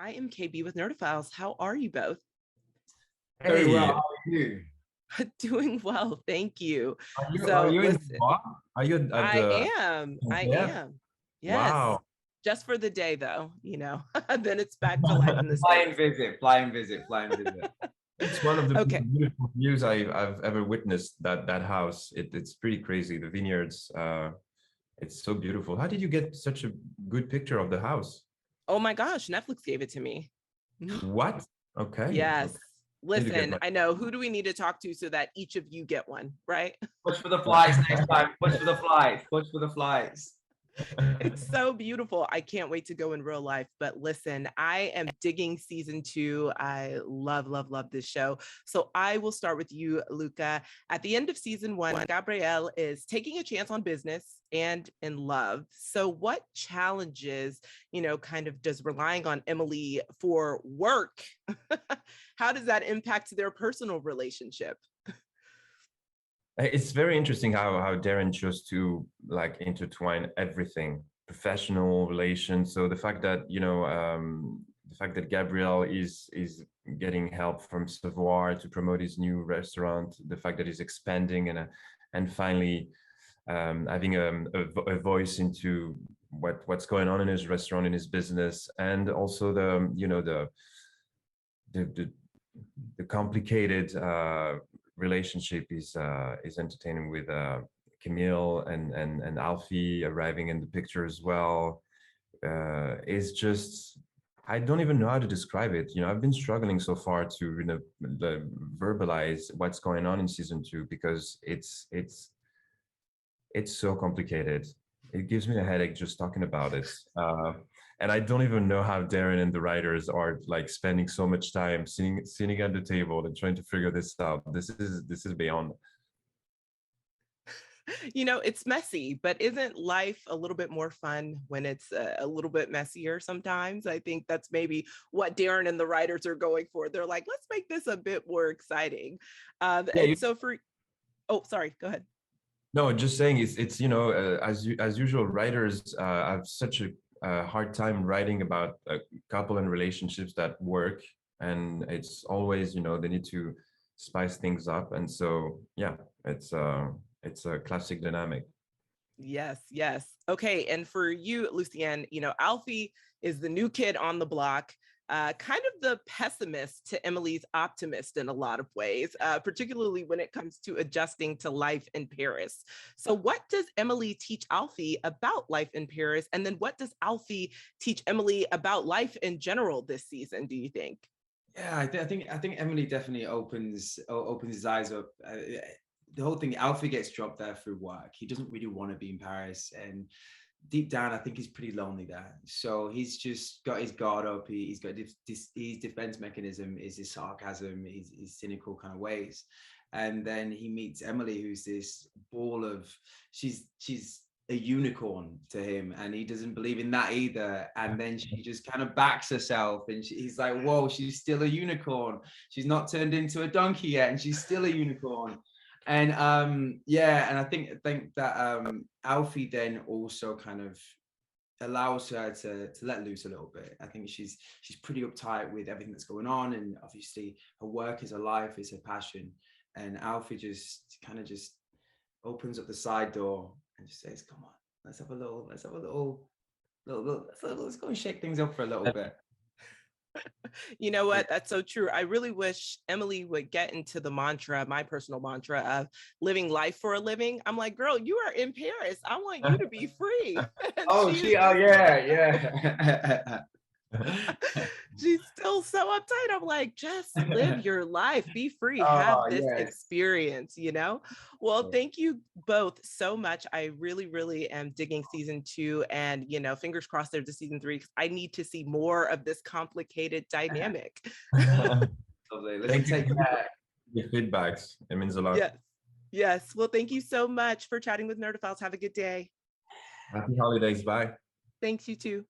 I am KB with Nerdophiles. How are you both? Very well. How are you? Doing well, thank you. Are So you in the listen, bar? Are you at the I yeah? am. Yes. Wow. Just for the day though, then it's back to life in the States. Flying visit. It's one of the Okay. beautiful views I've ever witnessed. That house. It's pretty crazy. The vineyards. It's so beautiful. How did you get such a good picture of the house? Oh my gosh, Netflix gave it to me. Mhm. What? Okay. Yes. Okay. Need to get Listen, my I know. Who do we need to talk to so that each of you get one, right? Push for the flights next time. Push for the flights. Push for the flights. It's so beautiful. I can't wait to go in real life. But listen, I am digging season 2. I love this show. So I will start with you, Luca. At the end of season 1, Gabriel is taking a chance on business and in love. So what challenges, kind of does relying on Emily for work? How does that impact their personal relationship? It's very interesting how Darren chose to like intertwine everything, professional relations. So the fact that the fact that Gabriel is getting help from Savoir to promote his new restaurant, the fact that he's expanding and finally having a voice into what's going on in his restaurant, in his business, and also the complicated relationship is entertaining with Camille and Alfie arriving in the picture as well. Is just I don't even know how to describe it. I've been struggling so far to verbalize what's going on in season 2 because it's so complicated. It gives me a headache just talking about it. And I don't even know how Darren and the writers are like spending so much time sitting at the table and trying to figure this out. This is beyond. It's messy, but isn't life a little bit more fun when it's a little bit messier sometimes? I think that's maybe what Darren and the writers are going for. They're like, let's make this a bit more exciting. So sorry, go ahead. No, just saying it's as usual, writers have such a hard time writing about a couple and relationships that work, and it's always they need to spice things up, and so yeah, it's a classic dynamic. Yes. Okay, and for you, Lucien, Alfie is the new kid on the block. Kind of the pessimist to Emily's optimist in a lot of ways, particularly when it comes to adjusting to life in Paris. So what does Emily teach Alfie about life in Paris? And then what does Alfie teach Emily about life in general this season, do you think? Yeah, I think Emily definitely opens his eyes up. The whole thing, Alfie gets dropped there through work. He doesn't really want to be in Paris, and deep down, I think he's pretty lonely there. So he's just got his guard up. He's got his defense mechanism is his sarcasm, his cynical kind of ways. And then he meets Emily, who's this ball of, she's a unicorn to him, and he doesn't believe in that either. And then she just kind of backs herself, and he's like, whoa, she's still a unicorn. She's not turned into a donkey yet, and she's still a unicorn. And and I think that Alfie then also kind of allows her to let loose a little bit. I think she's pretty uptight with everything that's going on, and obviously her work is her life, is her passion. And Alfie just kind of just opens up the side door and just says, "Come on, let's go and shake things up for a little bit." You know what? That's so true. I really wish Emily would get into the mantra, my personal mantra of living life for a living. I'm like, girl, you are in Paris. I want you to be free. Yeah. She's still so uptight. I'm like, just live your life, be free, have this experience, Well, thank you both so much. I really am digging season 2, and fingers crossed there's a season 3 because I need to see more of this complicated dynamic. Lovely. Thank you for your feedbacks. It means a lot. Yes. Well, thank you so much for chatting with Nerdophiles. Have a good day. Happy holidays. Bye. Thanks, you too.